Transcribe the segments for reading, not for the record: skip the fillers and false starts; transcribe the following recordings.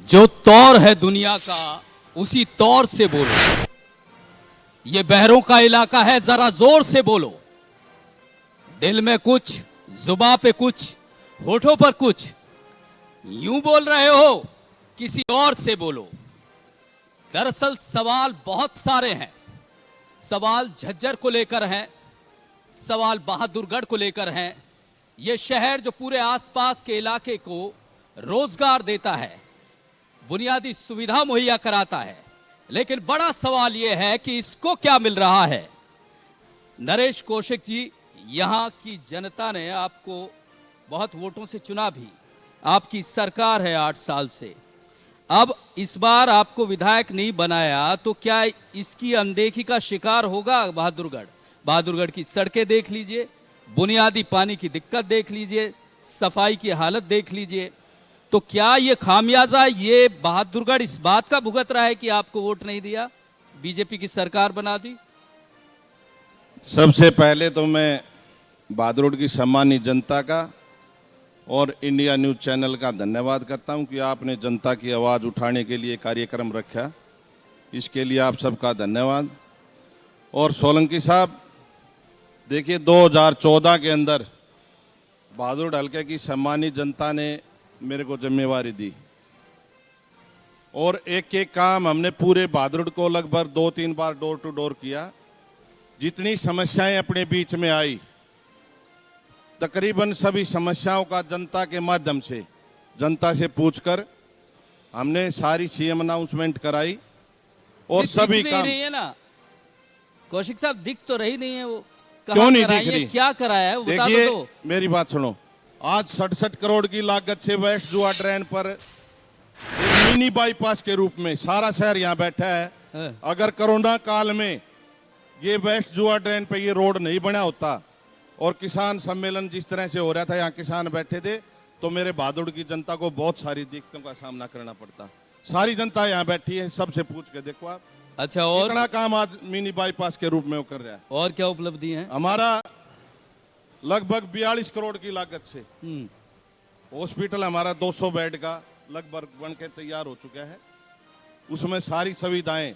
जो तौर है दुनिया का उसी तौर से बोलो। ये बहरों का इलाका है, जरा जोर से बोलो। दिल में कुछ, जुबान पे कुछ, होठों पर कुछ। यूं बोल रहे हो, किसी और से बोलो। दरअसल सवाल बहुत सारे हैं। सवाल झज्जर को लेकर हैं, सवाल बहादुरगढ़ को लेकर हैं। यह शहर जो पूरे आसपास के इलाके को रोजगार देता है, बुनियादी सुविधा मुहैया कराता है, लेकिन बड़ा सवाल यह है कि इसको क्या मिल रहा है। नरेश कौशिक जी, यहां की जनता ने आपको बहुत वोटों से चुना भी, आपकी सरकार है 8 साल से। अब इस बार आपको विधायक नहीं बनाया तो क्या इसकी अनदेखी का शिकार होगा बहादुरगढ़? बहादुरगढ़ की सड़कें देख लीजिए, बुनियादी पानी की दिक्कत देख लीजिए, सफाई की हालत देख लीजिए। तो क्या ये खामियाजा ये बहादुरगढ़ इस बात का भुगत रहा है कि आपको वोट नहीं दिया, बीजेपी की सरकार बना दी? सबसे पहले तो मैं बहादुरगढ़ की सम्मानित जनता का और इंडिया न्यूज चैनल का धन्यवाद करता हूं कि आपने जनता की आवाज़ उठाने के लिए कार्यक्रम रखा। इसके लिए आप सबका धन्यवाद। और सोलंकी साहब, देखिए 2014 के अंदर बहादुरगढ़ हल्के की सम्मानित जनता ने मेरे को जिम्मेवारी दी और एक एक काम हमने पूरे बहादुरगढ़ को लगभग 2-3 बार डोर टू डोर किया। जितनी समस्याएं अपने बीच में आई, तकरीबन सभी समस्याओं का जनता के माध्यम से, जनता से पूछकर हमने सारी सीएम अनाउंसमेंट कराई और सभी काम। नहीं है ना कौशिक साहब, दिख तो रही नहीं है वो। क्यों नहीं दिख रही? क्या कराया है वो बता देखिए, दो। मेरी बात सुनो। आज 67 करोड़ की लागत से वेस्ट जुआ ड्रेन पर एक मिनी बाईपास के रूप में सारा शहर यहाँ बैठा है। अगर कोरोना काल में ये वेस्ट जुआ ड्रेन पे ये रोड नहीं बना होता और किसान सम्मेलन जिस तरह से हो रहा था, यहाँ किसान बैठे थे, तो मेरे बहादुरगढ़ की जनता को बहुत सारी दिक्कतों का सामना करना पड़ता। सारी जनता यहाँ बैठी है, सबसे पूछ के देखो आप। अच्छा, और इतना काम आज मिनी बाईपास के रूप में वो कर रहा है। और क्या उपलब्धि है हमारा? लगभग 42 करोड़ की लागत से हॉस्पिटल हमारा 200 बेड का लगभग बन के तैयार हो चुका है। उसमें सारी सुविधाएं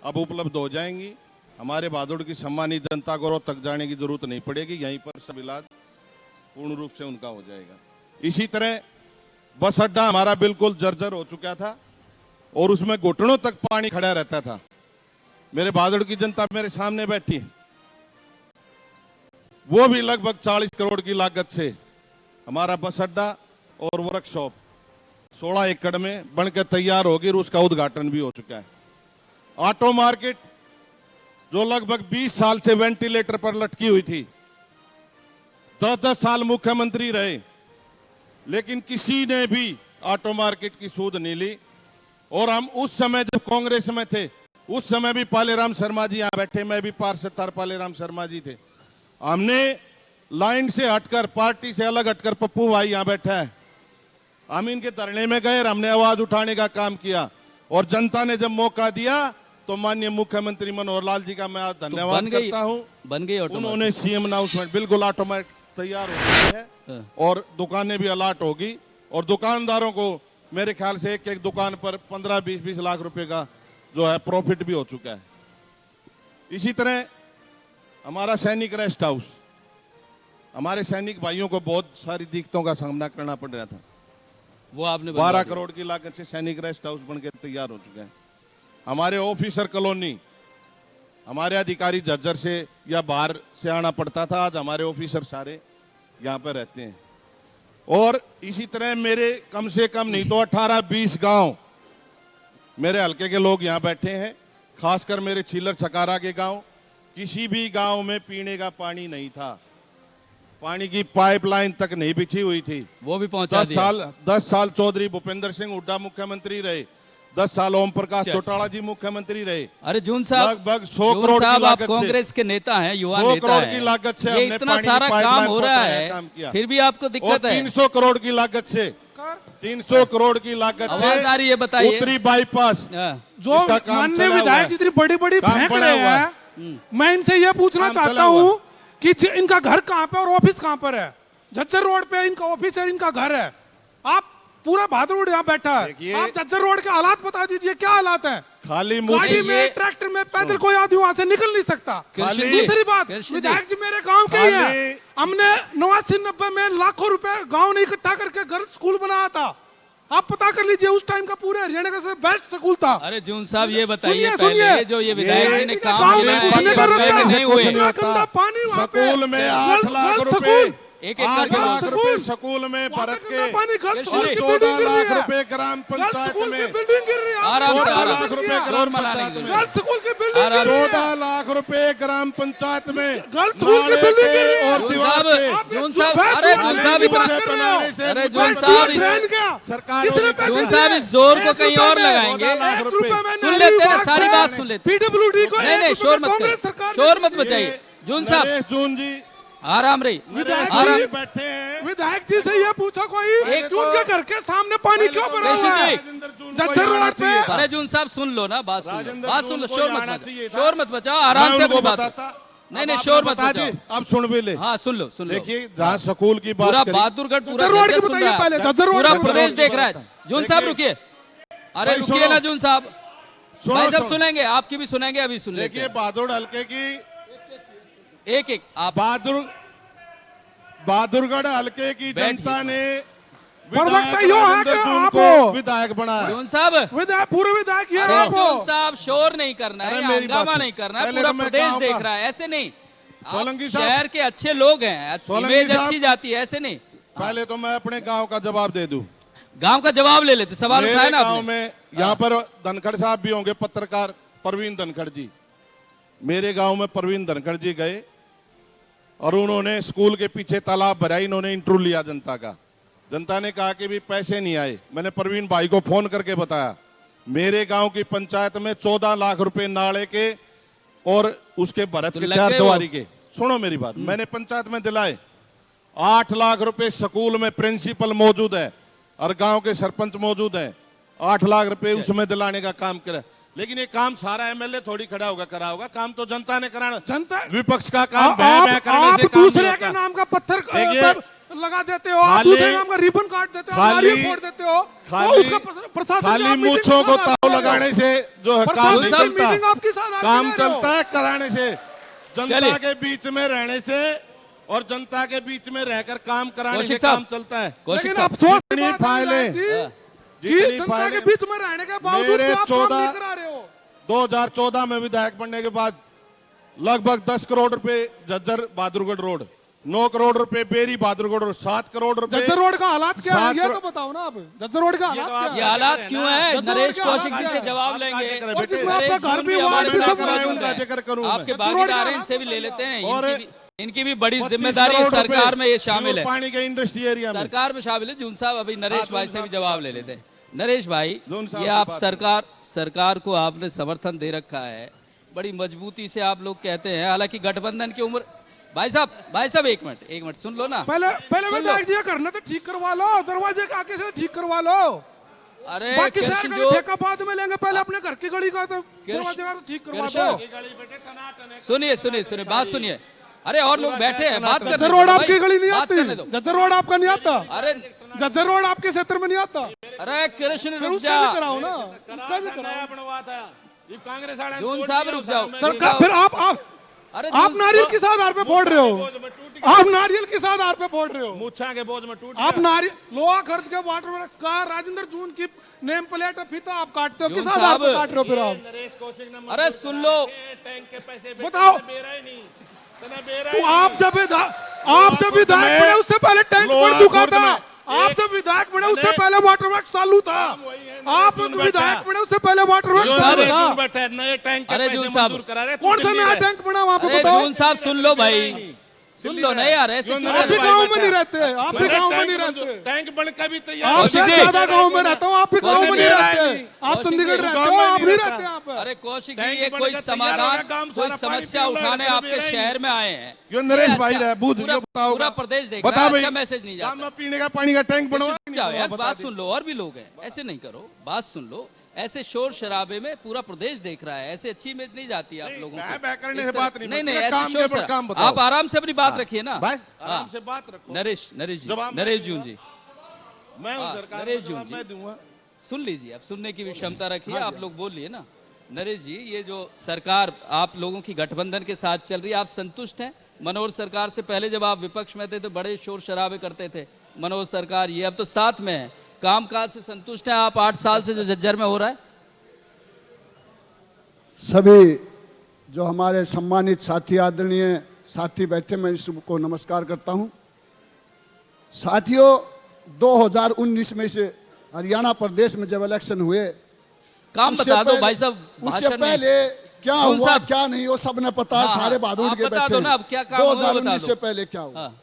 अब उपलब्ध हो जाएंगी। हमारे बहादुरगढ़ की सम्मानित जनता को रोड तक जाने की जरूरत नहीं पड़ेगी, यहीं पर सब इलाज पूर्ण रूप से उनका हो जाएगा। इसी तरह बस अड्डा हमारा बिल्कुल जर्जर हो चुका था और उसमें घुटनों तक पानी खड़ा रहता था। मेरे बहादुरगढ़ की जनता मेरे सामने बैठी है, वो भी लगभग 40 करोड़ की लागत से हमारा बस अड्डा और वर्कशॉप 16 एकड़ में बनकर तैयार होगी और उसका उद्घाटन भी हो चुका है। ऑटो मार्केट जो लगभग 20 साल से वेंटिलेटर पर लटकी हुई थी, 10-10 साल मुख्यमंत्री रहे, लेकिन किसी ने भी ऑटो मार्केट की सूध नहीं ली। और हम उस समय जब कांग्रेस में थे, उस समय भी पालेराम शर्मा जी यहाँ बैठे, मैं भी पार्षद था, पालेराम शर्मा जी थे। हमने लाइन से हटकर, पार्टी से अलग हटकर, पप्पू भाई यहाँ बैठा है, हम इनके धरने में गए, हमने आवाज उठाने का काम किया और जनता ने जब मौका दिया तो माननीय मुख्यमंत्री मनोहर लाल जी का मैं आज धन्यवाद करता हूं। बन गई उन्होंने सीएम अनाउंसमेंट बिल्कुल ऑटोमेटिक तैयार हो गई है और दुकानें भी अलर्ट होगी और दुकानदारों को मेरे ख्याल से एक एक दुकान पर 15-20 लाख रुपए का जो है प्रॉफिट भी हो चुका है। इसी तरह हमारा सैनिक रेस्ट हाउस, हमारे सैनिक भाइयों को बहुत सारी दिक्कतों का सामना करना पड़ रहा था, वो आपने 12 करोड़ की लागत से सैनिक रेस्ट हाउस बनकर तैयार हो चुका है। हमारे ऑफिसर कॉलोनी, हमारे अधिकारी झज्जर से या बाहर से आना पड़ता था, आज हमारे ऑफिसर सारे यहाँ पर रहते हैं। और इसी तरह मेरे कम से कम नहीं तो 18-20 गांव मेरे हल्के के लोग यहाँ बैठे हैं, खासकर मेरे छीलर छकारा के गांव। किसी भी गांव में पीने का पानी नहीं था, पानी की पाइपलाइन तक नहीं बिछी हुई थी, वो भी पहुंचा दिया। 10 साल चौधरी भूपेंद्र सिंह हुड्डा मुख्यमंत्री रहे, 10 साल ओम प्रकाश चौटाला जी मुख्यमंत्री रहे। अरे जून साहब, लगभग 100 करोड़ की लागत से, कांग्रेस के नेता हैं, युवा नेता 100 करोड़ की लागत से ये हमने इतना पानी सारा की काम हो रहा पाइपलाइन है, फिर भी आपको दिक्कत है। 300 करोड़ की लागत से 300 करोड़ की लागत आवाज आ रही है, बताइए। उत्तरी बाईपास जो माननीय विधायक जितनी बड़ी बड़ी फेंक रहे हैं, मैं इनसे यह पूछना चाहता हूँ कि इनका घर कहाँ पे और ऑफिस कहाँ पर है? झज्जर रोड पे इनका ऑफिस है, इनका घर है। आप पूरा भादर रोड यहाँ बैठा है। देखिए- आप झज्जर रोड के हालात बता दीजिए, क्या हालात है? खाली गाड़ी मुझे में, ट्रैक्टर में, पैदल कोई आदमी वहां से निकल नहीं सकता। कृष्ण जी, दूसरी बात, कृष्ण जी। विधायक जी मेरे गांव के ही हैं। खाली- हमने 89-90 में लाखों रुपए गांव ने इकट्ठा करके घर स्कूल बनाया था। आप पता कर लीजिए, उस टाइम का पूरे हरियाणा का सबसे बेस्ट स्कूल था। अरे जून साहब ये बताइए सुनिए, पहले सुनिए। जो ये विधायक जी ने काम गांव किया में है, घुसने ये का बंद रास्ता नहीं हुए। इतना गंदा पानी वहाँ पे। स्कूल में 8 लाख गर्ल्स रुपए, स्कूल। एक 8 करके लाख स्कूल। रुपए स्कूल में वहाँ पे भरत गंदा के पानी गर्ल्स स्कूल और की 14 बिल्डिंग गिर रही लाख है। रुपए ग्राम गर्ल्स पंचायत स्कूल की में, बिल्डिंग गिर रही है। आराम से, 14 आराम लाख से। रुपए जोर ग्राम मना पंचायत लेंगे। में, गर्ल्स स्कूल की बिल्डिंग गिर रही 14 है। लाख रुपए ग्राम पंचायत में, गर्ल्स स्कूल की नाले बिल्डिंग के गिर रही है। और जून दीवार साहब, के जून साहब, अरे जून साहब इतना, अरे जून साहब सरकार जून साहब इस जोर को कहीं और लगाएंगे। 14 लाख रुपए सुन लेते हैं, सारी बात सुन लेते हैं। पीडब्ल्यूडी को नहीं नहीं, शोर मत करो, शोर मत बचाइए। जून साहब नरेश जून जी आराम रही, विधायक आराम। जी बैठे हैं। विधायक जी से ये पूछा कोई एक कि उनके घर के सामने पानी क्यों बना कृष्ण हुआ है? जी, झज्जर रोड पे अरे जून साहब सुन लो ना, बात सुन लो, राजेंद्र बात सुन लो, जून को शोर मत आना बचाओ, चाहिए था। शोर मत बचाओ, आराम से अपनी बात करो। नहीं नहीं, शोर मत बचाओ। अब सुन भी ले। हाँ सुन लो, सुन लो। देखिए जहाँ स्कूल की बात पूरा करी, बहादुरगढ़ पूरा झज्जर रोड की जज्जर सुन बताइए रहा है। पहले, झज्जर रोड पूरा की प्रदेश बताइए। देख रहा है। जून साहब रुकिए, अरे भाई रुकिए सुनो। ना जून साहब, सुनो, भाई साहब सुनो। सुनेंगे, आपकी भी सुनेंगे, अभी सुन लेते देखिए हैं। बहादुर हल्के की एक एक आप बहादुरगढ़ हल्के की बैठिए। जनता ने प्रवक्ता विधायक यो है राजेंद्र कि जून आप को हो। विधायक बनाया। जून साहब, विधायक पूर्व विधायक ये अरे आप जून हो। साहब शोर नहीं करना है, अरे मेरी हंगामा बात नहीं करना है, पहले पूरा तो मैं प्रदेश गाँव देख का- रहा है, ऐसे नहीं। आप सोलंकी साहब- शहर के अच्छे लोग हैं, सोलंकी इमेज साहब- अच्छी जाती है, ऐसे नहीं। पहले तो मैं अपने गांव का जवाब दे दूं। गांव का जवाब ले लेते, सवाल उठाया मेरे ना गांव आपने। में यहाँ पर धनखड़ साहब भी होंगे, पत्रकार प्रवीण धनखड़ जी। मेरे गांव में प्रवीण धनखड़ जी गए और उन्होंने स्कूल के पीछे तालाब भरा, इन्होंने इंटरव्यू लिया जनता का। जनता ने कहा कि भी पैसे नहीं आए। मैंने प्रवीण भाई को फोन करके बताया, मेरे गांव की पंचायत में 14 लाख रुपए नाले के और उसके भरत तो के लग 4 गए वो। दीवारी के। सुनो मेरी बात, मैंने पंचायत में दिलाए। 8 लाख रुपए स्कूल में प्रिंसिपल मौजूद है और गांव के सरपंच मौजूद है। 8 लाख रुपए उसमें दिलाने का काम करे। लेकिन ये काम सारा एमएलए थोड़ी खड़ा होगा करा होगा, काम तो जनता ने कराना। जनता विपक्ष का काम आप बह बह करने आप से काम नहीं दूसरे होता। के नाम का पत्थर देखिए, लगा देते हो, आप खाली- दूसरे नाम का रिबन काट देते हो, खाली- नारियल फोड़ देते हो, तो उसका प्रशासन खाली आप मीटिंग मूछों को के साथ ताव आते हो। लगाने से जो है काम प्रशासन नहीं की मीटिंग चलता। आपके साथ आते काम रहो। चलता है कराने से, जनता चलिए। के बीच में रहने से और जनता के बीच में रहकर काम कराने से कौशिक साहब। काम चलता है। कौशिक लेकिन साहब, अफसोस की जितनी बात है फाइलें- विधायक जी, जितनी कि जनता के फाइलें- बीच में रहने के बावजूद भी मेरे आप काम 14 नहीं करा रहे हो। 2014 में विधायक बनने के बाद लगभग 10 करोड़ रुपए झज्जर बहादुरगढ़ रोड, 9 करोड़ रुपए बेरी बहादुरगढ़ रोड, 7 करोड़ रुपए झज्जर रोड का हालात क्या है, सात ये करोड़- तो बताओ ना आप। झज्जर रोड का हालात क्या ये है? हालात क्यों है? जज्जर नरेश रोड के कौशिक जी हालात से क्या जवाब आप लेंगे। क्या करें और बेटे? जितना आपका नरेश घर जून भी भी वहाँ हमारे पे साथ सब कराए, मौजूद उनका हैं। जिक्र करूं मैं। आपके जज्जर रोड भागीदार का हैं, इनसे भी ले लेते हैं। और इनकी भी बड़ी 25 जिम्मेदारी करोड़ सरकार रुपए में ये शामिल है। पानी के इंडस्ट्री एरिया में। सरकार में शामिल है। जून साहब अभी नरेश भाई से भी जवाब ले लेते हैं। नरेश भाई, जून साहब ये से आप बात सरकार को आपने समर्थन दे रखा है, बड़ी मजबूती से आप लोग कहते हैं। हालांकि गठबंधन की उम्र, भाई साहब एक मिनट सुन लो ना। पहले सुन लो। विधायक जी ये करना तो ठीक करवा लो, दरवाजे के आगे से ठीक करवा लो। अरे बाकी कृष्ण शहर का जो ठेका बाद में लेंगे, पहले अपने घर की गली का तो दरवाजे का तो ठीक करवा कृष्ण- दो। सुनिए बात सुनिए। अरे और लोग बैठे हैं, बात करने झज्जर दो रोड भाई, आपकी गली नहीं बात आती, करने दो। झज्जर रोड आपका नहीं आता, अरे झज्जर रोड आपके क्षेत्र में नहीं आता। अरे कृष्ण फिर रुक उसका जा, भी कराओ ना, उसका भी कराओ। जून साहब रुक जाओ। सरकार फिर आप अरे आप जून- नारियल किस आधार पे फोड़ रहे हो? आप नारियल किस आधार पे फोड़ रहे हो? मूछा के बोझ में टूट आप नारियल लोहा खर्च के वाटर वर्क्स का राजेंद्र जून की नेम प्लेट और फीता आप काटते हो, किस जून आधार पे साहब। काट रहे हो फिर आप? नरेश कौशिक ने अरे सुन लो, टैंक के पैसे बताओ। बेरा ही नहीं, तना बेरा तो ही आप जब विधायक बने उससे पहले टैंक बढ़ चुका था। आप जब विधायक बने उससे पहले वाटर वर्क चालू था। आप विधायक बने उससे पहले वाटर वर्क चालू था। बैठे नए टैंक के अरे पैसे जून साहब। मंजूर करा रहे, कौन तू सा दिल्ली नया रहे। टैंक बना वहाँ पे अरे बताओ? जून साहब सुन लो भाई, सुन लो नहीं यार, ऐसे जो क्यों आप नरेश भी कर रहे हो? गाँव में नहीं रहते, आप भी अरे गाँव में टैंक नहीं मंजूर- रहते। टैंक बनकर भी तैयार आप कौशिक जी। ज्यादा गाँव में रहता हूँ, आप भी गाँव में नहीं मेरा रहते। नहीं। आप कौशिक चंडीगढ़ जी, रहते गाँव हो, में आप नहीं नहीं रहता। रहते यहाँ पे। अरे कौशिक जी, टैंक ये बनकर कोई तैयार समाधान, होगा, काम कोई सारा समस्या पानी उठाने पीने आपके वाला शहर में आए हैं। क्यों नरेश ये भाई अच्छा- रहे, बूझ पूरा- जो बताओ पूरा प्रदेश देख बता रहा है, भाई। अच्छा मैसेज नहीं काम जाता। में पीने का पानी का टैंक बनवा रुक जाओ यार, बात सुन लो, और भी लोग हैं, ऐसे नहीं करो, बात सुन लो। ऐसे शोर शराबे में पूरा प्रदेश देख रहा है, ऐसे अच्छी इमेज नहीं जाती आप लोगों मैं को। बह करने इस से तरह- बात नहीं, नहीं तेरे ऐसे काम के शोर ऊपर शराबा- काम बताओ। आप आराम से अपनी बात रखिए ना। बस आराम हाँ। से बात रखो। नरेश जी, जवाब नरेश जून जी, मैं हूं सरकार नरेश का जी, जवाब मैं दूंगा। सुन लीजिए, आप सुनने की भी क्षमता रखिए, आप लोग बोलिए ना। नरेश जी, ये जो सरकार आप लोगों की गठबंधन के साथ चल रही है, आप संतुष्ट हैं? मनोहर सरकार से पहले जब आप विपक्ष में थे तो बड़े शोर शराबे करते थे, मनोहर सरकार ये अब तो साथ में है, कामकाज से संतुष्ट हैं आप? 8 साल से जो झज्जर में हो रहा है। सभी जो हमारे सम्मानित साथी, आदरणीय साथी बैठे, मैं सबको नमस्कार करता हूं। साथियों, 2019 में से हरियाणा प्रदेश में जब इलेक्शन हुए, काम उससे बता दो पहले- भाई साहब, उससे भाषण में। पहले क्या कौन हुआ साहब? क्या नहीं वो सबने पता है, हाँ, सारे हाँ, बहादुर आप के बता बैठे दो ना, अब क्या काम हुआ, वो बता 2019 दो। से पहले क्या हुआ। हाँ।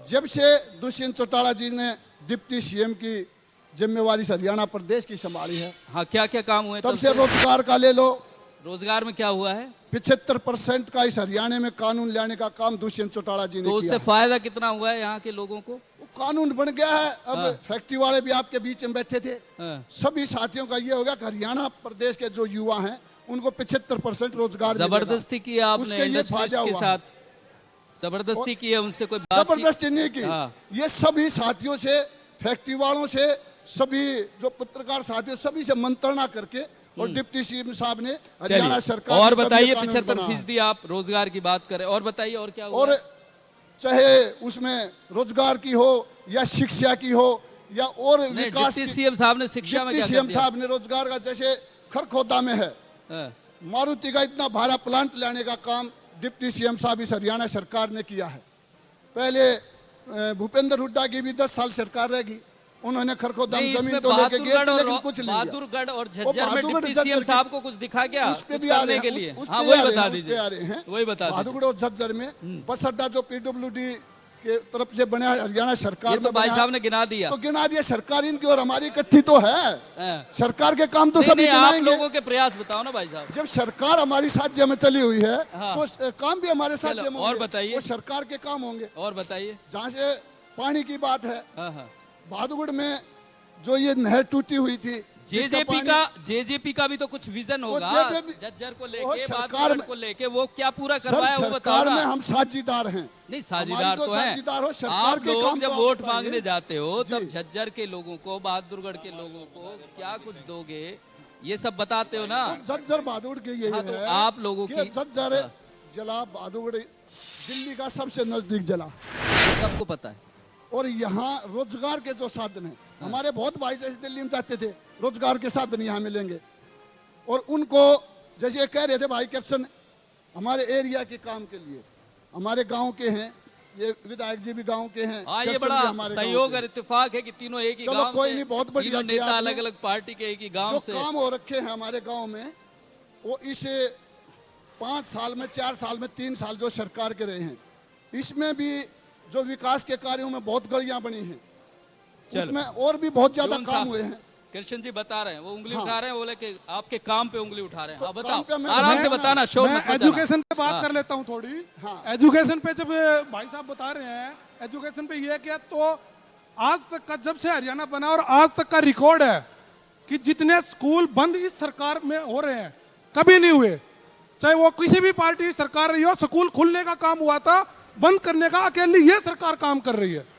जब से दुष्यंत चौटाला जी ने डिप्टी सीएम की जिम्मेवारी हरियाणा प्रदेश की संभाली है, हाँ, क्या क्या काम हुए तब से रोजगार का ले लो, रोजगार में क्या हुआ है? 75% का इस हरियाणा में कानून लाने का काम दुष्यंत चौटाला जी ने तो किया उससे फायदा कितना हुआ है यहाँ के लोगों को? वो कानून बन गया है। अब हाँ। फैक्ट्री वाले भी आपके बीच में बैठे थे, हाँ। सभी साथियों का ये होगा कि हरियाणा प्रदेश के जो युवा हैं उनको 75% रोजगार जबरदस्ती की उसके आपने ये इंडस्ट्रियलिस्ट फायदा के हुआ साथ, जबरदस्ती की है उनसे कोई बातचीत? जबरदस्ती नहीं की। हाँ। ये सभी साथियों से, फैक्ट्री वालों से, सभी जो पत्रकार साथियों, सभी से मंत्रणा करके और डिप्टी सीएम साहब ने हरियाणा चलिए, सरकार और ने तब ये बताइए, कानून 75% आप रोजगार की बात करें, और बताइए और क्या बना। हुआ? और चाहे उसमें रोजगार की हो या शिक्षा की हो या और नहीं, विकास डिप्टी की, सीएम साहब ने शिक्षा में डिप्टी क्या सीएम कर दिया? साहब ने रोजगार का, जैसे खरखोदा में है, हाँ। मारुति का इतना भाड़ा प्लांट लाने का काम डिप्टी सीएम साहब इस हरियाणा सरकार ने किया है। पहले भूपेंद्र हुड्डा की भी 10 साल सरकार रहेगी, उन्होंने खरखोदा में नहीं, जमीन इसमें तो लेके गए थे, लेकिन बहादुरगढ़ कुछ नहीं लिया। बहादुरगढ़ और वो झज्जर में बहादुरगढ़ डिप्टी झज्जर सीएम की- साहब को कुछ दिखा क्या उस पे कुछ भी आ करने रहे के हैं, लिए? उस हाँ, पे वही आ रहे बता हैं, उस दीजिए, पे आ रहे हैं। वही बता दीजिए। बहादुरगढ़ और झज्जर में बस अड्डा जो पीडब्ल्यूडी के तरफ से बना है, हरियाणा सरकार ये तो में भाई बना साहब है, ने गिना दिया। तो गिना दिया। सरकार इनकी और हमारी इकट्ठी तो है, हाँ। सरकार के काम तो नहीं, सभी नहीं, आप गिनाएंगे। लोगों के प्रयास बताओ ना भाई साहब। जब सरकार हमारी साथ में चली हुई है, हाँ। तो काम भी हमारे साथ चलो, में और होंगे। बताइए। वो सरकार के काम होंगे। और बताइए। जहाँ से पानी की बात है, हाँ, हाँ। बहादुरगढ़ में जो ये नहर टूटी हुई थी, जिसका जेजेपी का भी तो कुछ विजन होगा, JJP झज्जर को वो लेके, सरकार बहादुरगढ़ में- को लेके, वो क्या पूरा सर, करवाया वो बताओ सरकार ना। में हम साझीदार हैं। नहीं, साझीदार हमारी जो तो है। साझीदार हो, सरकार आप के लोग काम जब को वोट आप मांगने बताइए। जाते हो तब जी। झज्जर के लोगों को, बहादुरगढ़ के लोगों को क्या कुछ दोगे, ये सब बताते हो ना। झज्जर बहादुर के यही हाँ, तो है आप लोगों कि की- झज्जर जिला बहादुरगढ़ दिल्ली का सबसे नजदीक जिला, सबको पता है। और यहाँ रोजगार के जो साधन है, हमारे बहुत भाई जैसे दिल्ली में जाते थे, रोजगार के साधन यहाँ मिलेंगे। और उनको जैसे ये कह रहे थे भाई क्वेश्चन, हमारे एरिया के काम के लिए, हमारे गांव के हैं, ये विधायक जी भी गांव के हैं। हाँ, ये क्वेश्चन बड़ा भी हमारे गांव सहयोग के और हैं। इत्तेफाक है कि तीनों एक ही चलो, गांव कोई से, नहीं, बहुत बढ़िया तीनों किया नेता आपने। अलग अलग पार्टी के एक ही गांव जो से। काम हो रखे हैं हमारे गांव में, वो इस 5 साल में, 4 साल में, 3 साल जो सरकार के रहे हैं, इसमें भी जो विकास के कार्यों में बहुत गलियां बनी हैं, चलो। उसमें और भी बहुत ज्यादा यून काम साहब, हुए हैं। कृष्ण जी बता रहे हैं, वो उंगली हाँ। उठा रहे हैं, बोले कि आपके काम पे उंगली उठा रहे हैं। हाँ, तो बताओ, काम पे मैं- आराम से मैं- बताना, शोर मैं मत मचाना। एजुकेशन पे बात हाँ। कर लेता हूँ थोड़ी। हाँ। एजुकेशन पे जब भाई साहब बता रहे हैं, एजुकेशन पे ये क्या, तो आज तक का, जब से हरियाणा बना और आज तक का रिकॉर्ड है कि जितने स्कूल बंद इस सरकार में हो रहे हैं कभी नहीं हुए। चाहे वो किसी भी पार्टी सरकार रही हो, स्कूल खुलने का काम हुआ था, बंद करने का अकेली ये सरकार काम कर रही है।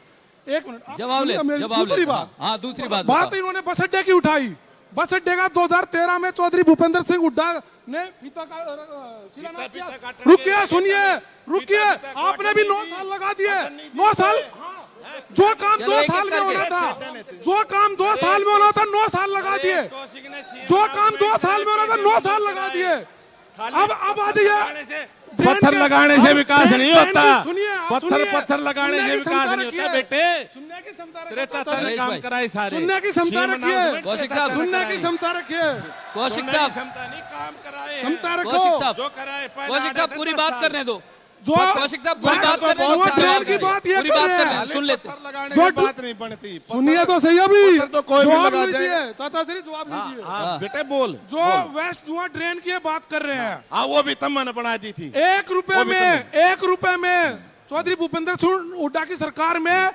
एक मिनट, आप जवाब ले, सुनिए मेरी जवाब ले। दूसरी बात। हाँ, दूसरी बात बात बताओ। इन्होंने बस अड्डे की उठाई। बस अड्डे का 2013 में चौधरी भूपेंद्र सिंह हुड्डा ने फीता का शिलान्यास किया। फीता काटने रुकिए, के सुनिए, रुकिए, फीता आपने भी 9 साल लगा दिए। 9 साल, जो काम चलो, 2 एक-एक साल में करके। होना था, जो काम 2 साल में होना था, 9 साल लगा दिए। जो काम 2 साल में होना था, 9 साल लगा दिए। अब आ जाइए, पत्थर लगाने से विकास नहीं होता, पत्थर पत्थर लगाने से विकास नहीं होता बेटे। सुनने की क्षमता तेरे चाचा ने नरेश काम भाई। कराए सारे, सुनने की क्षमता CM रखिए। announcement कौशिक तेरे साहब, चाचा ने सुनने की कराई। क्षमता रखिए, कौशिक सुनने की साहब, क्षमता नहीं, काम कराए हैं। क्षमता रखो। कौशिक साहब, जो कराए पहले कौशिक आड़े साहब थे पूरी 10 बात साल। करने दो। जो कौशिक साहब पूरी बात तो करने दो, बहुत फिर ट्रेन जवाब की देंगे। बात ये पूरी कर बात रहे करने हैं। दो, सुन लेते। पत्थर लगाने जो से बात नहीं बनती। सुनिए तो सही अभी, पत्थर तो कोई भी जवाब लगा लीजिए, जाएगा। चाचा श्री जवाब लीजिए। हाँ, बेटे बोल। जो वेस्ट जुआ ड्रेन की बात कर रहे हैं, हाँ, वो भी तम्मा ने बना दी थी। 1 रुपए में चौधरी भूपेंद्र सिंह हुड्डा की सरकार में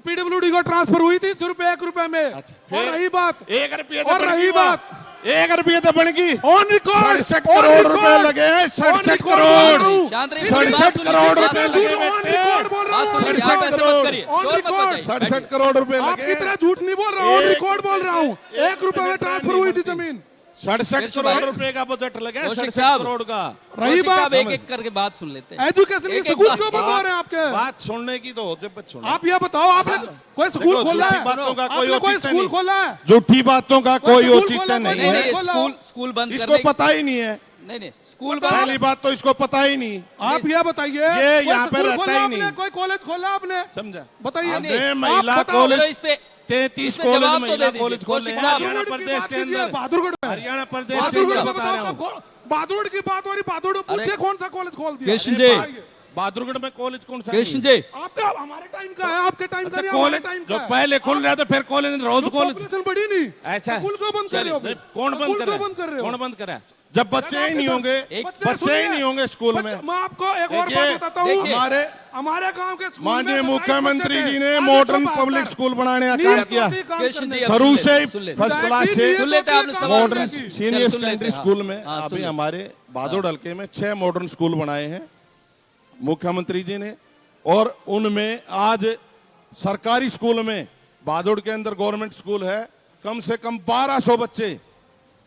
पीडब्ल्यूडी को ट्रांसफर हुई थी, सिर्फ 1 रुपए में। और रही बात, 1 रुपये और रही बात, 1 रुपये तो बन गई। ऑन रिकॉर्ड 67 करोड़ रुपए लगे हैं, 67 करोड़, शांत रहिए, 67 करोड़ रुपए लगे ऑन रिकॉर्ड बोल रहा हूँ। on आप record, ऐसे मत करिए, on शोर मत record। मचाइए। 67 करोड़ रुपए आप लगे। कितना झूठ नहीं बोल रहा हूँ, एक- रिकॉर्ड बोल रहा हूँ। एक 1 रुपए में मिनट ट्रांसफर नहीं हुई थी बनती। जमीन। 67 भाई। करोड़ रुपए का बजट लगा है, कौशिक 67 साहब। करोड़ का। रही कौशिक बात साहब एक एक करके बात सुन लेते हैं। एजुकेशन की एक-एक स्कूल बात- क्यों बंद हो रहे हैं आपके? बात सुनने की तो होते पर सुनो। आप ये बताओ, आपने कोई स्कूल देखो, खोला झूठी है? बातों का कोई आपने कोई औचित्य स्कूल नहीं। खोला है? झूठी बातों का कोई कोई स्कूल औचित्य खोला, नहीं नहीं है। नहीं, खोला। स्कूल बंद इसको करने पता ही नहीं है। नहीं स्कूल पहली बंद बात तो इसको पता ही नहीं। आप ये बताइए, ये कोई यहाँ पे स्कूल रहता खोला ही आपने? नहीं। कोई कॉलेज खोला आपने? समझा? बताइए। नहीं, हमने आप महिला बताओ, कॉलेज चलो इस पे 33 इसमें कॉलेज जवाब तो महिला दे दीजिए। कॉलेज खोले कौशिक हैं साहब, हरियाणा बहादुरगढ़ की प्रदेश बात के कीजिए, अंदर। बहादुरगढ़ में। हरियाणा प्रदेश के बहादुरगढ़ अंदर में बता रहा हूँ। बताओ, बहादुरगढ़ की बात हो रही, बहादुरगढ़ पूछिए कौन सा कॉलेज खोल दिया? कृष्ण अरे जी। भाई, बहादुरगढ़ में कॉलेज कौन सा कृष्ण नहीं है? जी आपका हमारे टाइम का है, आपके टाइम का नहीं, हमारे कॉलेज टाइम जो का है। पहले खुल रहा था फिर कॉलेज रोज कॉलेज पॉपुलेशन बढ़ी नहीं, ऐसा स्कूल क्यों बंद कर रहे हो? नहीं, कौन बंद स्कूल कर क्यों रहा बंद कर रहे है? हो? कौन बंद कर रहा है? जब बच्चे ही नहीं होंगे, एक बच्चे ही नहीं होंगे स्कूल में। मैं आपको एक और देखिए, बात बताता हूँ। देखिए, हमारे गांव के स्कूल में माननीय 27 मुख्यमंत्री बच्चे जी थे। ने आज मॉडर्न 172 पब्लिक स्कूल बनाने का नियत काम किया। होती काम कृष्ण करने जी, की। अब शुरू सुन से लेते ही हैं, सुन लेते फर्स्ट हैं। क्लास से नियत सुन लेते हैं, आपने होती है सवाल काम मॉडर्न करने की। सीनियर चलो, सुन लेते सेकेंडरी हैं, स्कूल में हाँ, सुन अभी लेते हमारे भादोड़ हल्के में 6 मॉडर्न स्कूल बनाए हैं मुख्यमंत्री जी ने। और उनमें आज सरकारी स्कूल में भादोड़ के अंदर गवर्नमेंट स्कूल है, कम से कम 1200 बच्चे।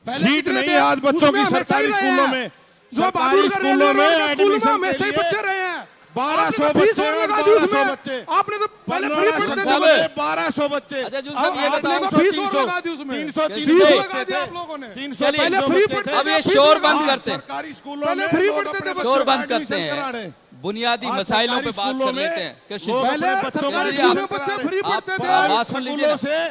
पहले सीट कितने नहीं थे? है आज बच्चों उसमें की हमेशा ही सरकारी रहे स्कूलों हैं। में। जो सरकारी बहादुर का स्कूलों रेलवे में रोड का स्कूल में एडमिशन हमेशा ही के बच्चे लिए रहे हैं। 1200 आपने तो फीस बच्चे और हैं, लगा दी 1200 उसमें। बच्चे। आपने तो पहले फ्री पंद्रह पढ़ते सौ थे। बच्चे, 1200 बच्चे। अच्छा जुल अब साहब ये आपने बताओ तो फीस और लगा दी उसमें। 300 फीस लगा दी आप लोगों ने। 300 चलिए, पहले फ्री पढ़ते अब थे, ये फीस शोर लगा बंद दी। करते हैं। सरकारी स्कूलों पहले में फ्री लोग पढ़ते अपने थे, बच्चों शोर का बंद करते एडमिशन करा रहे हैं, हैं। बुनियादी आज मसाइलों पे सरकारी बात स्कूलों कर में लेते हैं। कृष्ण लोग जी, पहले अपने बच्चों का सरकारी स्कूलों स्कूलों में एडमिशन बच्चे करा फ्री रहे हैं। पढ़ते थे। बात प्राइवेट सुन लीजिए स्कूलों ना। से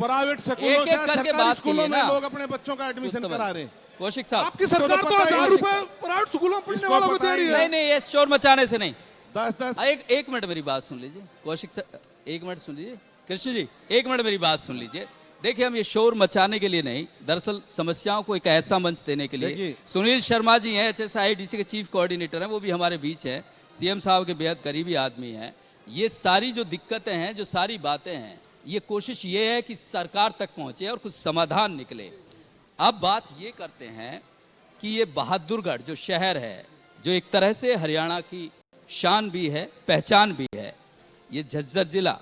प्राइवेट स्कूलों एक-एक से करके सरकारी बात स्कूलों कीजिए में ना। लोग अपने बच्चों का एडमिशन करा रहे हैं। कौशिक साहब आपकी इसको तो सरकार तो पता ही 1000 नहीं। रुपए प्राइवेट स्कूलों में पढ़ने इसको वालों को पता दे रही ही है। नहीं नहीं, ये शोर मचाने से नहीं। 10-10 एक मिनट मेरी बात सुन लीजिए कौशिक साहब, एक मिनट सुन लीजिए। कृष्ण जी एक मिनट मेरी बात सुन लीजिए। देखिए हम ये शोर मचाने के लिए नहीं, दरअसल समस्याओं को एक ऐसा मंच देने के लिए। देखिए। सुनील शर्मा जी हैं, HSIDC के चीफ कोऑर्डिनेटर हैं, वो भी हमारे बीच हैं, सीएम साहब के बेहद करीबी आदमी हैं। ये सारी जो दिक्कतें हैं, जो सारी बातें हैं, ये कोशिश ये है कि सरकार तक पहुंचे और कुछ समाधान निकले। अब बात ये करते हैं कि ये बहादुरगढ़ जो शहर है, जो एक तरह से हरियाणा की शान भी है, पहचान भी है, ये झज्जर जिला,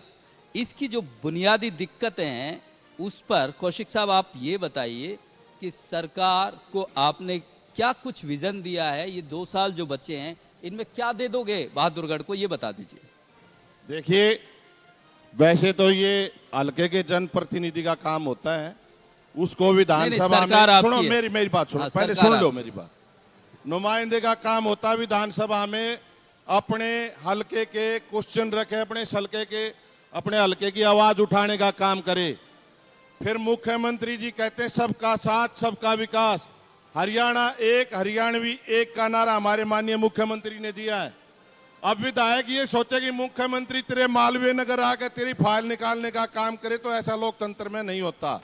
इसकी जो बुनियादी दिक्कतें हैं उस पर कौशिक साहब आप ये बताइए कि सरकार को आपने क्या कुछ विजन दिया है? ये 2 साल जो बच्चे हैं इनमें क्या दे दोगे बहादुरगढ़ को, ये बता दीजिए। देखिए, वैसे तो ये हल्के के जनप्रतिनिधि का काम होता है, उसको विधानसभा सरकार में आपकी सुनो, है। मेरी बात सुनो, हाँ, पहले सरकार सुन लो आपकी। मेरी बात। नुमाइंदे का काम होता है विधानसभा में अपने हल्के के क्वेश्चन रखे, अपने हल्के की आवाज उठाने का काम करे। फिर मुख्यमंत्री जी कहते हैं सबका साथ सबका विकास, हरियाणा एक हरियाणवी एक का नारा हमारे माननीय मुख्यमंत्री ने दिया है। अब विधायक ये सोचे कि मुख्यमंत्री तेरे मालवीय नगर आकर तेरी फाइल निकालने का काम करे, तो ऐसा लोकतंत्र में नहीं होता।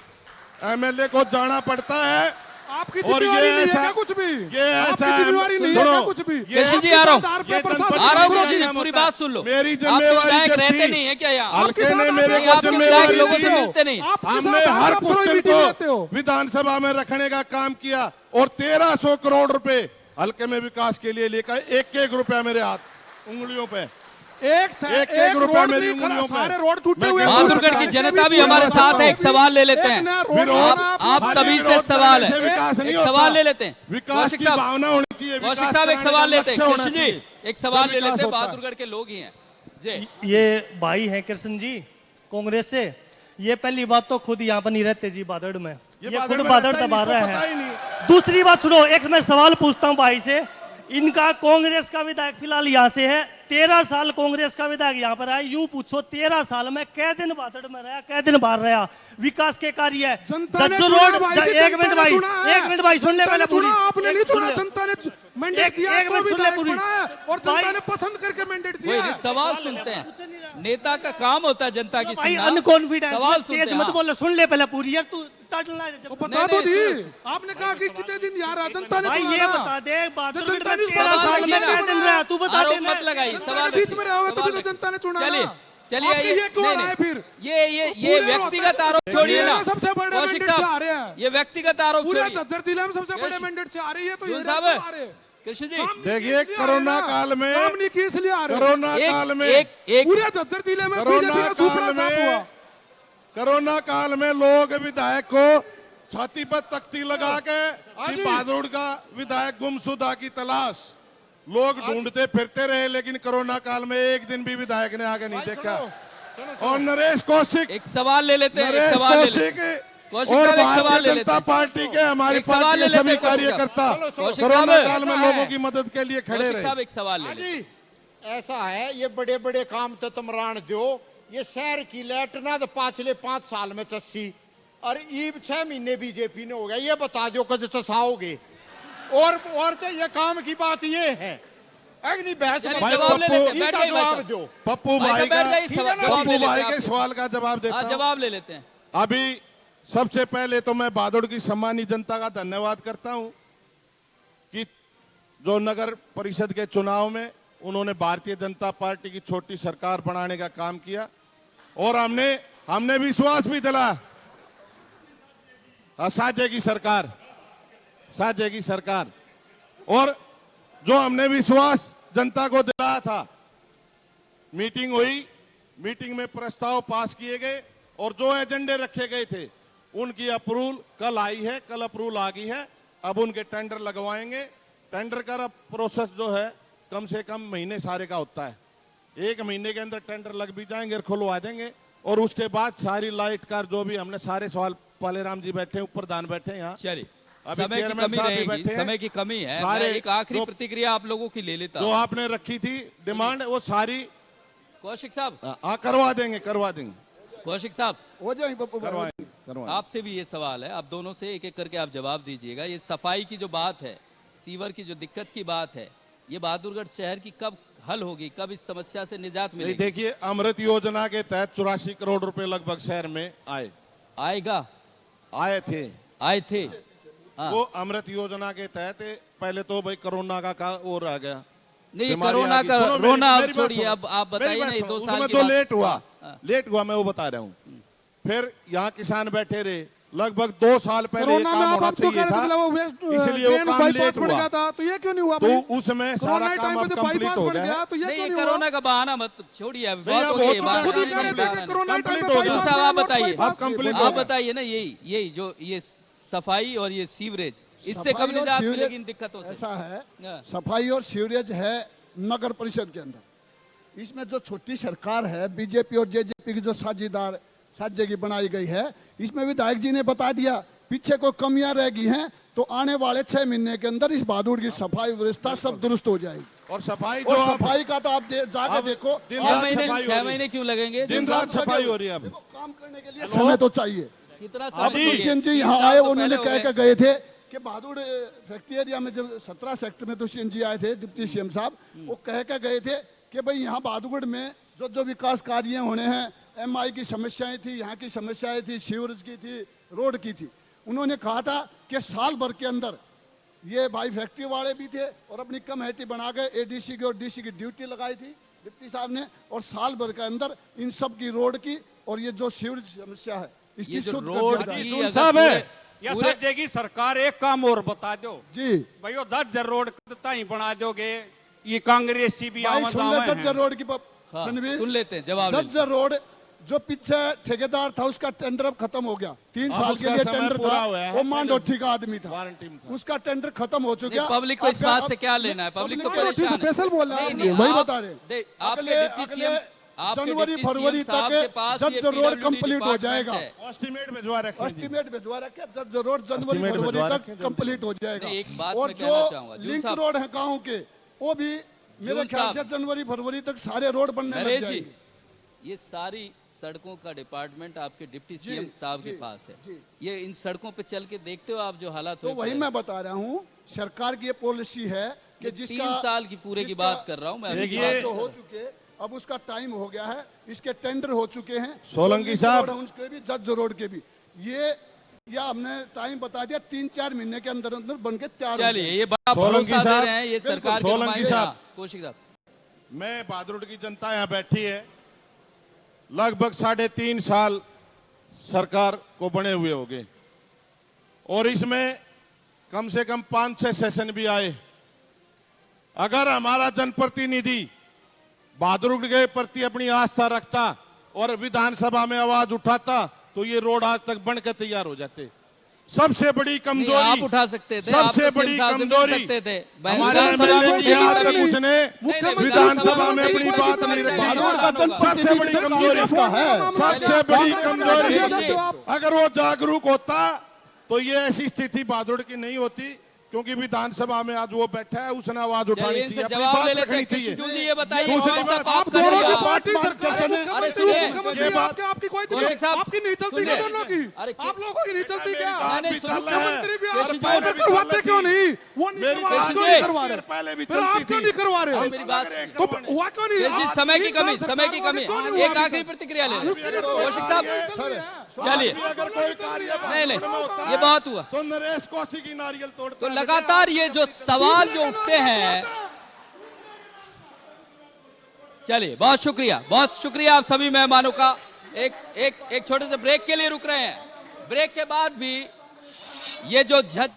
एमएलए को जाना पड़ता है। आपकी और जिम्मेवारी ये नहीं है ऐसा- क्या कुछ भी? ये आपकी ऐसा जिम्मेवारी नहीं है सुनो, क्या कुछ भी? ये- कृष्ण जी आपके आ रहा हूं। सरदार पे ये प्रशासन जनपद- आ रहा हूं मेरा कृष्ण जी, काम पूरी होता है। बात सुन लो। मेरी आपके जिम्मेवारी विधायक जब रहते थी, नहीं है क्या यहाँ? हल्के ने साथ मेरे आप को आपके विधायक जिम्मेवारी लोगों से दी। मिलते नहीं। आपके हमने साथ हर आप थोड़ी क्वेश्चन मीटिंग लेते हो। को विधानसभा में रखने का काम किया और 1300 करोड़ रुपए हल्के में विकास के लिए लेकर एक रुपया मेरे हाथ उंगलियों पे एक एक रुपया रोड मेरी नहीं खड़ा, उंगलियों पे। सारे रोड टूटे मैं हुए हैं। बहादुरगढ़ की जनता भी हमारे साथ है, एक सवाल ले लेते हैं। आप सभी से सवाल है, एक सवाल ले लेते हैं। विकास कौशिक की साहब, भावना होनी चाहिए। कौशिक विकास साहब एक कराने सवाल का लेते हैं। लक्ष्य होना कृष्ण जी चाहिए। एक सवाल तब ले विकास लेते हैं, होता है। बहादुरगढ़ के लोग ही हैं जी। ये भाई हैं कृष्ण जी कांग्रेस से। ये पहली बात तो खुद यहाँ पर नहीं रहते जी बादड़ में, ये खुद बादड़ दबा रहे हैं। दूसरी बात सुनो, एक मैं सवाल पूछता हूँ भाई से। इनका कांग्रेस का विधायक फिलहाल यहाँ से है, 13 साल कांग्रेस का विधायक यहाँ पर आया। यूं पूछो 13 साल में कै दिन बादड़ में रहा, कै दिन बाहर रहा? विकास के कार्य जनता ने जज्जू चुना रोड भाई जी, एक जनता मिनट ने भाई, चुना है। एक मिनट भाई सुन ले जनता ने पहले पूरी। चुना, आपने नहीं एक सुन चुना, ले। जनता ने मैंडेट दिया एक मिनट सुन ले पूरी। और जनता भाई- ने पसंद करके मैंडेट वही दिया नहीं, है। सवाल सुनते हैं। नेता का काम होता है जनता की भाई सुनना। अनकॉन्फिडेंस सवाल सुनते तेज हैं, मत हाँ। बोलो, सुन ले पहले पूरी यार। तू टटलना है तो जब- बता तो नहीं, दी। सुनो। आपने कहा कि कितने दिन यहाँ रहा, जनता ने भाई चुना ये ना। बता दे बहादुर जो जनता ने 13 सवाल साल किया में ना, कै दिन रहा? तू बता आरोप देना। मत लगाइए, जनता सवाल के बीच में रखिए, रहोगे तभी सवाल तो जनता ने चुना चलिए ना। चलिए आपके ये क्यों नहीं, आ रहा है नहीं, फिर? ये पूरे व्यक्तिगत रोहतक- आरोप छोड़िए ना। ये सबसे बड़े कौशिक मैंडेट से आ साहब, रहे हैं। ये व्यक्तिगत आरोप पूरे छोड़िए। झज्जर जिले में सबसे बड़े कृष्ण- मैंडेट से आ रही है, तो ये साहब, आ रहे हैं। कृष्ण जी देखिए कोरोना काल में काम नहीं किए इसलिए आ रहे हैं। कोरोना काल में एक पूरे झज्जर जिले में कोरोना बीजेपी का सुपड़ा काल साफ हुआ। में कोरोना काल में लोग विधायक को छाती पर तख्ती लगा के कि बहादुर का विधायक गुमशुदा की तलाश लोग ढूंढते फिरते रहे, लेकिन कोरोना काल में एक दिन भी विधायक ने आगे नहीं देखा। और नरेश कौशिक, एक सवाल ले लेते हैं, एक नरेश सवाल ले लेते कौशिक हैं। कौशिक और साहब, एक सवाल भारतीय ले लेते जनता हैं। पार्टी के हमारी एक सवाल पार्टी ले के लेते सभी हैं, कौशिक कार्यकर्ता कौशिक कोरोना साहब, काल में ऐसा लोगों है। की मदद के लिए खड़े कौशिक रहे। साहब एक सवाल ले लेते हैं। जी ऐसा है, ये बड़े बड़े काम तो तुमरान दो, ये शहर की लाइट ना तो पाछले 5 साल में चस्सी और ईब 6 महीने बीजेपी ने हो गया, ये बता दो कद चसाओगे। और तो ये काम की बात ये है, अग्नि बहस चलिए, मत जवाब ले करो, लेते हैं, इसका बैठ जाइए भाई जवाब साहब। दो। पप्पू भाई भाई साहब का बैठ जाइए, जवाब ले पप्पू लेते भाई हैं के आप। सवाल का जवाब देता हाँ, हूं। जवाब ले लेते हैं। अभी सबसे पहले तो मैं बहादुर की सम्मानी जनता का धन्यवाद करता हूं कि जो नगर परिषद के चुनाव में उन्होंने भारतीय जनता पार्टी की छोटी सरकार बनाने का काम किया और हमने विश्वास भी दिला। साझे की सरकार, साझे की सरकार, और जो हमने विश्वास जनता को दिलाया था, मीटिंग हुई, मीटिंग में प्रस्ताव पास किए गए और जो एजेंडे रखे गए थे उनकी अप्रूवल कल आई है, कल अप्रूवल आ गई है। अब उनके टेंडर लगवाएंगे। टेंडर का प्रोसेस जो है कम से कम महीने सारे का होता है। 1 महीने के अंदर टेंडर लग भी जाएंगे और खुलवा देंगे। और उसके बाद सारी लाइट कार जो भी हमने सारे सवाल, पालेराम जी बैठे हैं, प्रधान बैठे हैं यहाँ, चलिए, अभी समय की चेयरमैन कमी साहब भी रहेगी, बैठे हैं। समय की कमी है। सारे मैं एक आखिरी जो- प्रतिक्रिया आप लोगों की ले लेता जो हूं। आपने रखी थी डिमांड वो सारी कौशिक साहब, करवा देंगे, करवा देंगे, कौशिक साहब, हो जाएंगे पप्पू भाई। करवाएंगे, करवाएंगे। आपसे भी ये सवाल है, आप दोनों से एक एक करके आप जवाब दीजिएगा। ये सफाई की जो बात है, सीवर की जो दिक्कत की बात है, ये बहादुरगढ़ शहर की कब हल होगी, कब इस समस्या से निजात नहीं, मिलेगी? देखिए अमृत योजना के तहत 84 करोड़ रुपए लगभग शहर में आए आए थे। हाँ। वो अमृत योजना के तहत पहले तो भाई कोरोना का वो रह गया, नहीं, बीमारी कोरोना आ गई। का सुनो, रोना अब मेरी बात छोड़िए, सुनो। अब आप मेरी बताइए बात ना, ये सुनो, 2 साल उसमें की तो बात- लेट हुआ, हाँ। लेट हुआ, मैं वो बता रहा हूँ। फिर यहाँ किसान बैठे रहे, लगभग 2 साल पहले ये कोरोना में काम आप होना अब तो चाहिए कह रहे थे था, वो वेस्ट इसलिए वो काम बाईपास लेट बन हुआ। गया था, तो ये क्यों नहीं हुआ तो भाई? उसमें कोरोना सारा टाइम काम पे अब जब कंप्लीट बाईपास हो बन गया गया है। तो ये क्यों नहीं, नहीं हुआ? कोरोना का बहाना मत छोड़िए, अब नहीं, बहुत अब हो हो गई, चुका है, बात खुद ही नहीं कह रहे थे करना। कि कोरोना टाइम कंप्लीट पे हो गया। बाईपास साहब, आप बना, बताइए। बाईपास अब कंप्लीट बना। हो आप गया। बताइए ना, यही जो ये सफाई और ये सीवरेज, इससे कब सफाई और निजात सीवरेज- मिलेगी इन दिक्कतों से? ऐसा है, हाँ। सफाई और सीवरेज है नगर परिषद के अंदर। इसमें जो छोटी सरकार है, बीजेपी और जेजेपी की जो साझेदार साझे की बनाई गई है, इसमें विधायक जी ने बता दिया पीछे को कमियां रह गई हैं, तो आने वाले 6 महीने के अंदर इस बहादुर की सफाई व्यवस्था सब दुरुस्त हो जाएगी। और सफाई और जो आप सफाई का तो आप जाके अब देखो, दिन छह रात महीने सफाई हो 6 रही है। महीने क्यों लगेंगे? दिन रात सफाई हो रही है अब। देखो, काम करने के लिए समय तो चाहिए। कितना अब समय चाहिए? दुष्यंत जी 3 यहाँ साल आए, तो उन्होंने पहले कह हो के गए। गए थे कि बहादुर फैक्ट्री एरिया में जब 17 सेक्टर में दुष्यंत जी आए थे, डिप्टी सीएम साहब, वो कह के गए थे कि भाई यहाँ बहादुरगढ़ में जो जो विकास कार्य होने हैं, एमआई की समस्याएं थी, यहाँ की समस्याएं थी, सीवरेज की थी, रोड की थी। उन्होंने कहा था कि साल भर के अंदर ये भाई फैक्ट्री वाले भी थे और अपनी कमेटी बना के एडीसी की और डीसी की ड्यूटी लगाई थी डिप्टी साहब ने, और साल भर के अंदर इन सब की रोड की और ये जो सीवरेज समस्या है इसकी ये जो शुद्ध कर रोड दिया की जाए। अगर साहब है पूरे- या पूरे- सर की सरकार एक काम और बता दो जी भाई, वो जज रोड ताई बना दोगे, ये कांग्रेसी भी भाई आवाज सुन ले, आवे जज्जर हैं। रोड की हाँ, सनवीर, सुन लेते हैं, जवाब ले जज्जर रोड जो पीछे ठेकेदार था उसका टेंडर अब खत्म हो गया। 3 अब साल के उसका लिए समय टेंडर पूरा था, हुआ है। वो मांडोठी का आदमी था, वारंटी में था। उसका टेंडर खत्म हो चुका। नहीं, पब्लिक को इस बात से क्या लेना है? पब्लिक तो पब्लिक परेशान है। स्पेशल बोल रहा है। नहीं, वही आप- बता रहे हैं। दे- आपके अगले डिप्टी सीएम, आपके जनवरी डिप्टी फरवरी सीएम साहब के तक पास ये जज्जर रोड PWD कंप्लीट हो डिपार्टमेंट जाएगा। है। एस्टिमेट भिजवा रखे हैं जी। एस्टिमेट भिजवा रखे, जज्जर रोड जनवरी एस्टिमेट फरवरी भिजवा तक रखे हैं, कंप्लीट हो जाएगा। नहीं, एक बात और मैं कहना चाहूंगा, जो जून लिंक साहब- रोड है गाँव के, वो भी मेरे जून ख्याल से साहब- जनवरी फरवरी तक सारे रोड बनने लग नरेश जी, जाएंगे। ये सारी सड़कों का डिपार्टमेंट आपके डिप्टी सीएम साहब के जी, पास है। जी। ये इन सड़कों पे चल के देखते हो आप जो हालात तो हुए वही पड़े? मैं बता रहा हूँ, सरकार की ये पॉलिसी है कि ये जिसका 3 साल की पूरे की जिसका- बात कर रहा हूं मैं। अभी देखिए- बात जो हो चुके, अब उसका टाइम हो गया है, इसके टेंडर हो चुके हैं। सोलंकी जो लिंक साहब। रोड है उनके भी, जज रोड के भी, ये या हमने टाइम बता दिया 3-4 महीने के अंदर अंदर बन के तैयार हो चलिए, जाएंगे। ये बड़ा सोलंकी भरोसा दे साहब, रहे हैं ये बिल्कुल, सरकार के सोलंकी नुमाइंदे। साहब। हाँ, कौशिक साहब, मैं बहादुर की जनता यहाँ बैठी है, लगभग 3.5 साल सरकार को बने हुए हो गए और इसमें कम से कम 5-6 सेशन भी आए। अगर हमारा जनप्रतिनिधि बहादुर के प्रति अपनी आस्था रखता और विधानसभा में आवाज उठाता तो ये रोड आज तक बन के तैयार हो जाते। सबसे बड़ी नहीं, कमजोरी आप उठा सकते थे, सबसे आप तो बड़ी सीएम साहब से मिल कमजोरी सकते थे। हमारे विधानसभा एमएलए में की आज तक कभी- उसने नहीं, विधानसभा में कोई अपनी भी बात समस्या नहीं रखी। नहीं है। बहादुर का सबसे बड़ी कमजोरी इसका है। सबसे बड़ी कांग्रेस का कमजोरी जनादेश अगर वो जागरूक होता तो ये ऐसी स्थिति बहादुर की नहीं होती, क्योंकि विधानसभा में आज वो बैठा है, उसने आवाज उठानी चलिए, इनसे चाहिए, अपनी जवाब ले बात लेते रखनी हैं। चाहिए। कृष्ण जी ये बताइए, दूसरी कौन सा बात, पाप आप कर दोनों लिया? की पार्टी बात सरकार कैसे है, है? अरे मुख्यमंत्री सुनिए, मुख्यमंत्री ये बात- आपकी कोई कौशिक साहब, आपकी नहीं चलती क्या दोनों की? अरे आप लोगों की नहीं चलती क्या? बात नहीं, भी सुन- चल रहा है। मुख्यमंत्री भी और आप पहले भी करवाते चल क्यों रही नहीं? थी। वो नहीं मेरी करवा, आप कृष्ण क्यों जी, नहीं करवा रहे? पहले भी फिर आप चलती क्यों थी। नहीं करवा रहे? मेरी बात तो हुआ क्यों नहीं? जी, आज समय की 3 साल कमी, समय की सरकार कमी। क्यों नहीं हुआ एक अभी आखिरी तक? प्रतिक्रिया ले उसके लिए तो कौशिक साहब, चलिए। अगर कोई कार्य नहीं, नहीं, में होता ये बहुत हुआ। तो नरेश कौशिक की नारियल तोड़ता तो है। लगातार ये जो सवाल जो उठते हैं, चलिए बहुत शुक्रिया आप सभी मेहमानों का। एक छोटे से ब्रेक के लिए रुक रहे हैं। ब्रेक के बाद भी ये जो जज